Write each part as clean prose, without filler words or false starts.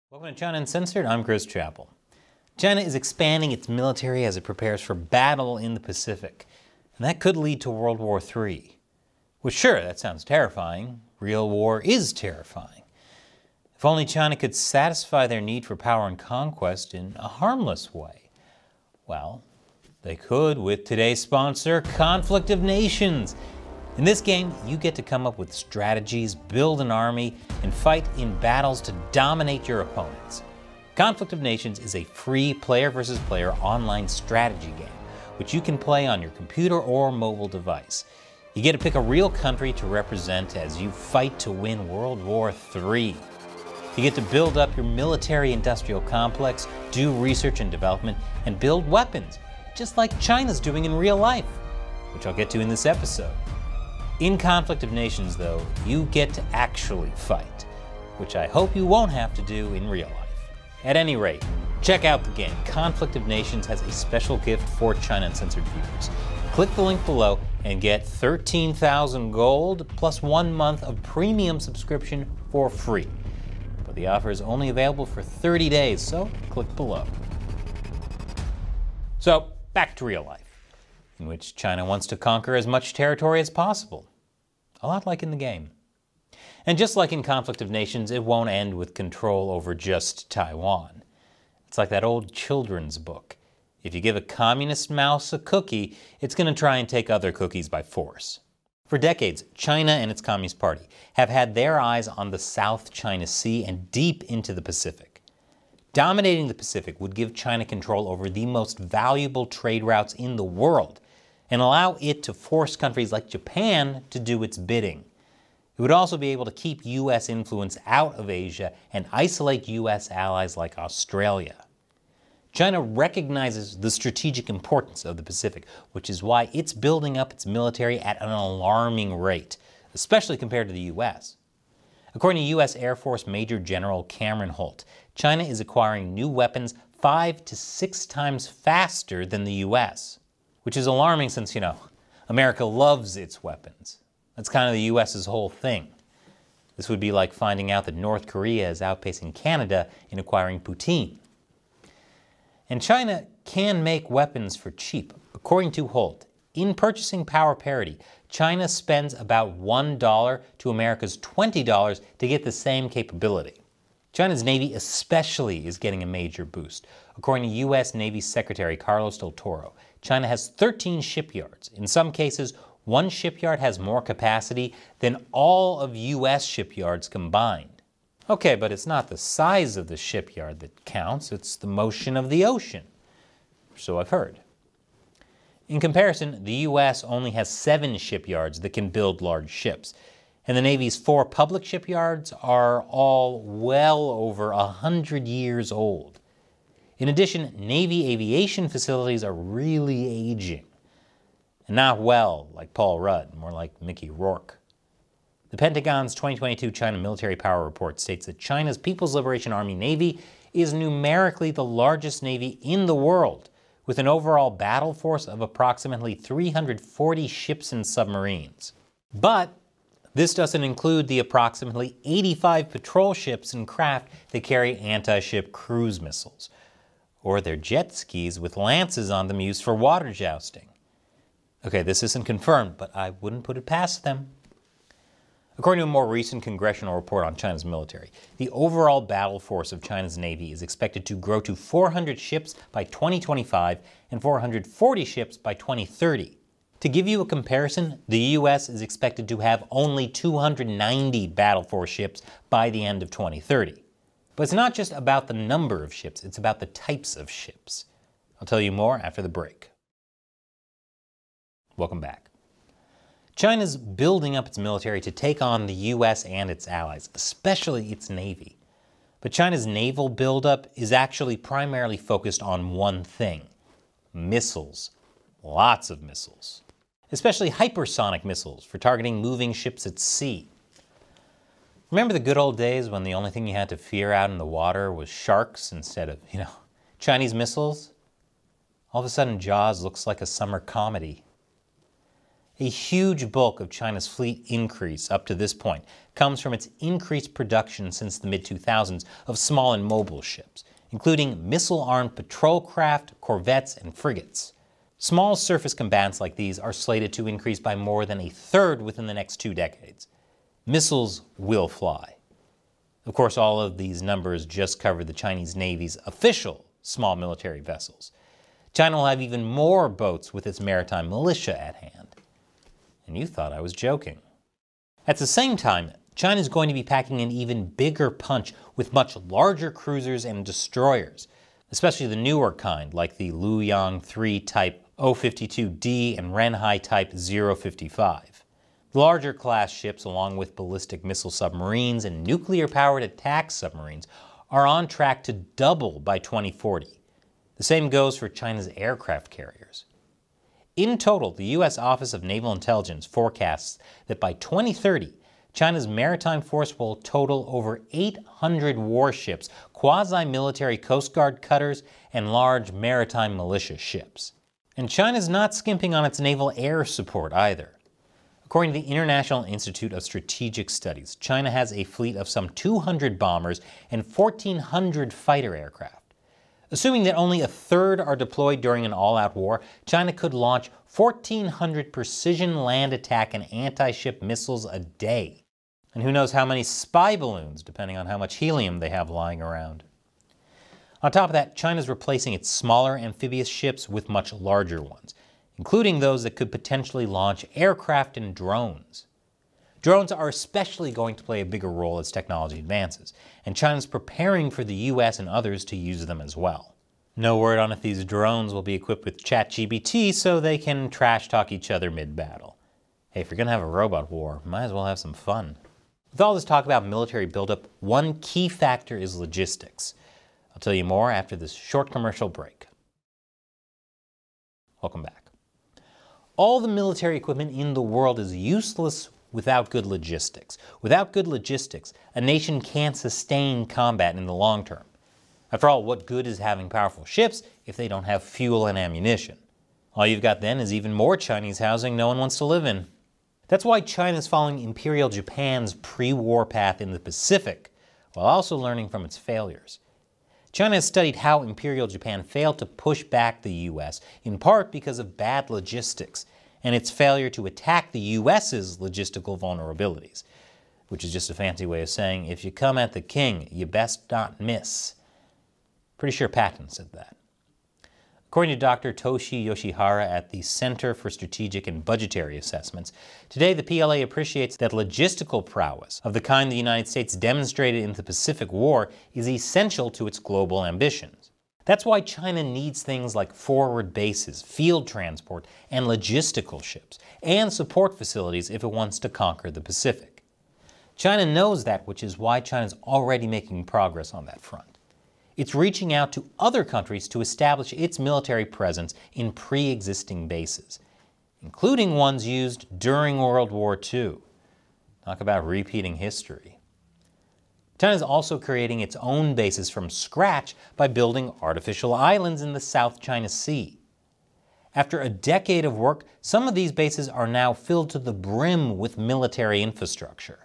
Welcome to China Uncensored. I'm Chris Chappell. China is expanding its military as it prepares for battle in the Pacific, and that could lead to World War III. Well, sure, that sounds terrifying. Real war is terrifying. If only China could satisfy their need for power and conquest in a harmless way. Well, they could with today's sponsor, Conflict of Nations. In this game, you get to come up with strategies, build an army, and fight in battles to dominate your opponents. Conflict of Nations is a free player versus player online strategy game, which you can play on your computer or mobile device. You get to pick a real country to represent as you fight to win World War III. You get to build up your military-industrial complex, do research and development, and build weapons, just like China's doing in real life, which I'll get to in this episode. In Conflict of Nations, though, you get to actually fight, which I hope you won't have to do in real life. At any rate, check out the game. Conflict of Nations has a special gift for China Uncensored viewers. Click the link below and get 13,000 gold plus 1 month of premium subscription for free. But the offer is only available for 30 days, so click below. So, back to real life, in which China wants to conquer as much territory as possible. A lot like in the game. And just like in Conflict of Nations, it won't end with control over just Taiwan. It's like that old children's book. If you give a communist mouse a cookie, it's going to try and take other cookies by force. For decades, China and its Communist Party have had their eyes on the South China Sea and deep into the Pacific. Dominating the Pacific would give China control over the most valuable trade routes in the world, and allow it to force countries like Japan to do its bidding. It would also be able to keep U.S. influence out of Asia and isolate U.S. allies like Australia. China recognizes the strategic importance of the Pacific, which is why it's building up its military at an alarming rate, especially compared to the U.S. According to U.S. Air Force Major General Cameron Holt, China is acquiring new weapons 5 to 6 times faster than the U.S., which is alarming since, America loves its weapons. That's kind of the U.S.'s whole thing. This would be like finding out that North Korea is outpacing Canada in acquiring poutine. And China can make weapons for cheap. According to Holt, in purchasing power parity, China spends about $1 to America's $20 to get the same capability. China's Navy especially is getting a major boost. According to U.S. Navy Secretary Carlos del Toro, China has 13 shipyards. In some cases, one shipyard has more capacity than all of U.S. shipyards combined. Okay, but it's not the size of the shipyard that counts, it's the motion of the ocean. So I've heard. In comparison, the U.S. only has 7 shipyards that can build large ships, and the Navy's 4 public shipyards are all well over 100 years old. In addition, Navy aviation facilities are really aging. And not well, like Paul Rudd, more like Mickey Rourke. The Pentagon's 2022 China Military Power Report states that China's People's Liberation Army Navy is numerically the largest navy in the world, with an overall battle force of approximately 340 ships and submarines. But this doesn't include the approximately 85 patrol ships and craft that carry anti-ship cruise missiles, or their jet skis with lances on them used for water jousting. Okay, this isn't confirmed, but I wouldn't put it past them. According to a more recent congressional report on China's military, the overall battle force of China's Navy is expected to grow to 400 ships by 2025 and 440 ships by 2030. To give you a comparison, the U.S. is expected to have only 290 battle force ships by the end of 2030. But it's not just about the number of ships, it's about the types of ships. I'll tell you more after the break. Welcome back. China's building up its military to take on the U.S. and its allies, especially its Navy. But China's naval buildup is actually primarily focused on one thing: missiles. Lots of missiles. Especially hypersonic missiles for targeting moving ships at sea. Remember the good old days when the only thing you had to fear out in the water was sharks instead of, Chinese missiles? All of a sudden, Jaws looks like a summer comedy. A huge bulk of China's fleet increase up to this point comes from its increased production since the mid-2000s of small and mobile ships, including missile-armed patrol craft, corvettes, and frigates. Small surface combatants like these are slated to increase by more than a third within the next 2 decades. Missiles will fly. Of course, all of these numbers just cover the Chinese Navy's official small military vessels. China will have even more boats with its maritime militia at hand. And you thought I was joking. At the same time, China is going to be packing an even bigger punch with much larger cruisers and destroyers, especially the newer kind like the Luoyang 3 Type 052D and Renhai Type 055. The larger class ships, along with ballistic missile submarines and nuclear-powered attack submarines, are on track to double by 2040. The same goes for China's aircraft carriers. In total, the U.S. Office of Naval Intelligence forecasts that by 2030, China's maritime force will total over 800 warships, quasi-military Coast Guard cutters, and large maritime militia ships. And China's not skimping on its naval air support either. According to the International Institute of Strategic Studies, China has a fleet of some 200 bombers and 1,400 fighter aircraft. Assuming that only a third are deployed during an all-out war, China could launch 1,400 precision land attack and anti-ship missiles a day. And who knows how many spy balloons, depending on how much helium they have lying around. On top of that, China's replacing its smaller amphibious ships with much larger ones, including those that could potentially launch aircraft and drones. Drones are especially going to play a bigger role as technology advances, and China's preparing for the US and others to use them as well. No word on if these drones will be equipped with ChatGPT so they can trash talk each other mid-battle. Hey, if you're gonna have a robot war, might as well have some fun. With all this talk about military buildup, one key factor is logistics. I'll tell you more after this short commercial break. Welcome back. All the military equipment in the world is useless without good logistics. Without good logistics, a nation can't sustain combat in the long term. After all, what good is having powerful ships if they don't have fuel and ammunition? All you've got then is even more Chinese housing no one wants to live in. That's why China is following Imperial Japan's pre-war path in the Pacific, while also learning from its failures. China has studied how Imperial Japan failed to push back the U.S., in part because of bad logistics, and its failure to attack the U.S.'s logistical vulnerabilities, which is just a fancy way of saying, if you come at the king, you best not miss. Pretty sure Patton said that. According to Dr. Toshi Yoshihara at the Center for Strategic and Budgetary Assessments, today the PLA appreciates that logistical prowess of the kind the United States demonstrated in the Pacific War is essential to its global ambitions. That's why China needs things like forward bases, field transport, and logistical ships, and support facilities if it wants to conquer the Pacific. China knows that, which is why China is already making progress on that front. It's reaching out to other countries to establish its military presence in pre-existing bases, including ones used during World War II. Talk about repeating history. China is also creating its own bases from scratch by building artificial islands in the South China Sea. After a decade of work, some of these bases are now filled to the brim with military infrastructure.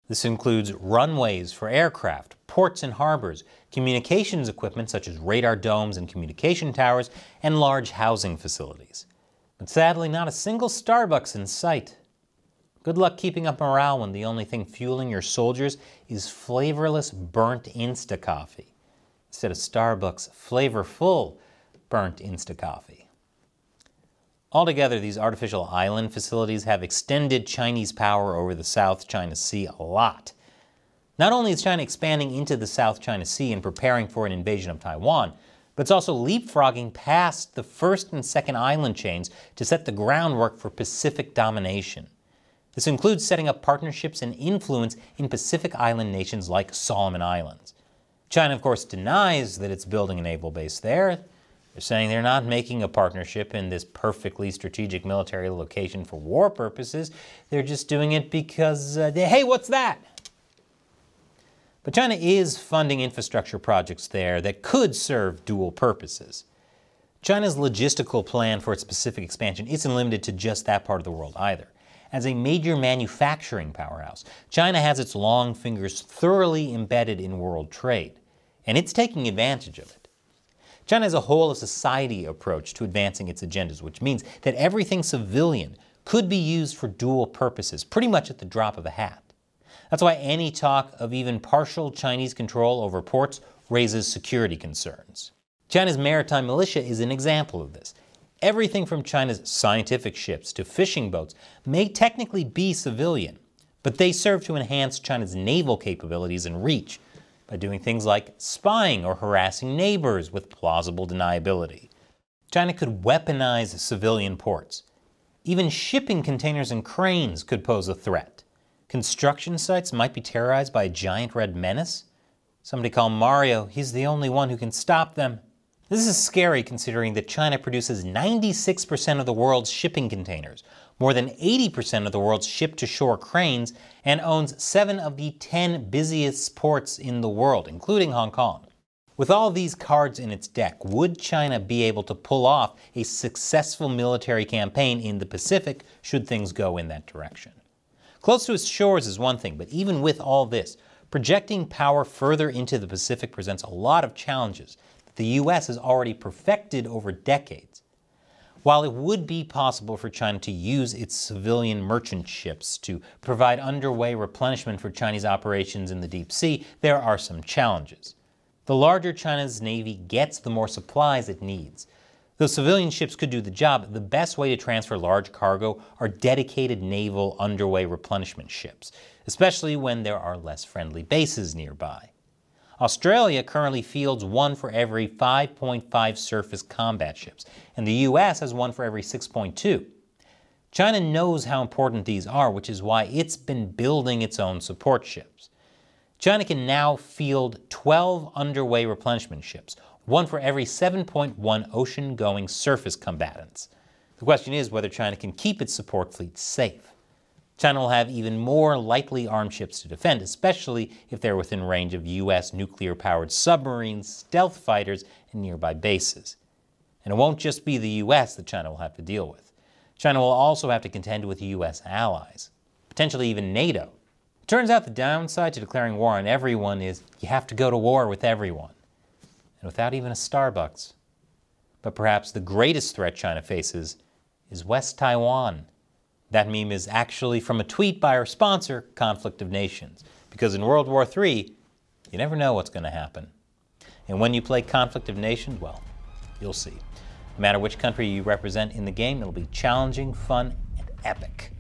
This includes runways for aircraft, ports and harbors, communications equipment such as radar domes and communication towers, and large housing facilities. But sadly, not a single Starbucks in sight. Good luck keeping up morale when the only thing fueling your soldiers is flavorless burnt Insta coffee, instead of Starbucks' flavorful burnt Insta coffee. Altogether, these artificial island facilities have extended Chinese power over the South China Sea a lot. Not only is China expanding into the South China Sea and preparing for an invasion of Taiwan, but it's also leapfrogging past the first and second island chains to set the groundwork for Pacific domination. This includes setting up partnerships and influence in Pacific island nations like Solomon Islands. China, of course, denies that it's building a naval base there. They're saying they're not making a partnership in this perfectly strategic military location for war purposes. They're just doing it because, hey, what's that? But China is funding infrastructure projects there that could serve dual purposes. China's logistical plan for its Pacific expansion isn't limited to just that part of the world either. As a major manufacturing powerhouse, China has its long fingers thoroughly embedded in world trade, and it's taking advantage of it. China has a whole-of-society approach to advancing its agendas, which means that everything civilian could be used for dual purposes, pretty much at the drop of a hat. That's why any talk of even partial Chinese control over ports raises security concerns. China's maritime militia is an example of this. Everything from China's scientific ships to fishing boats may technically be civilian, but they serve to enhance China's naval capabilities and reach by doing things like spying or harassing neighbors with plausible deniability. China could weaponize civilian ports. Even shipping containers and cranes could pose a threat. Construction sites might be terrorized by a giant red menace. Somebody call Mario, he's the only one who can stop them. This is scary considering that China produces 96% of the world's shipping containers, more than 80% of the world's ship-to-shore cranes, and owns 7 of the 10 busiest ports in the world, including Hong Kong. With all these cards in its deck, would China be able to pull off a successful military campaign in the Pacific should things go in that direction? Close to its shores is one thing, but even with all this, projecting power further into the Pacific presents a lot of challenges that the U.S. has already perfected over decades. While it would be possible for China to use its civilian merchant ships to provide underway replenishment for Chinese operations in the deep sea, there are some challenges. The larger China's navy gets, the more supplies it needs. Though civilian ships could do the job, the best way to transfer large cargo are dedicated naval underway replenishment ships, especially when there are less friendly bases nearby. Australia currently fields 1 for every 5.5 surface combat ships, and the U.S. has 1 for every 6.2. China knows how important these are, which is why it's been building its own support ships. China can now field 12 underway replenishment ships, 1 for every 7.1 ocean-going surface combatants. The question is whether China can keep its support fleet safe. China will have even more lightly armed ships to defend, especially if they're within range of U.S. nuclear-powered submarines, stealth fighters, and nearby bases. And it won't just be the U.S. that China will have to deal with. China will also have to contend with U.S. allies, potentially even NATO. It turns out the downside to declaring war on everyone is you have to go to war with everyone, and without even a Starbucks. But perhaps the greatest threat China faces is West Taiwan. That meme is actually from a tweet by our sponsor, Conflict of Nations, because in World War III, you never know what's going to happen. And when you play Conflict of Nations, well, you'll see. No matter which country you represent in the game, it'll be challenging, fun, and epic.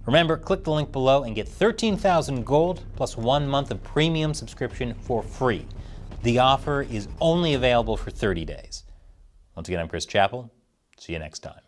Remember, click the link below and get 13,000 gold plus 1 month of premium subscription for free. The offer is only available for 30 days. Once again, I'm Chris Chappell. See you next time.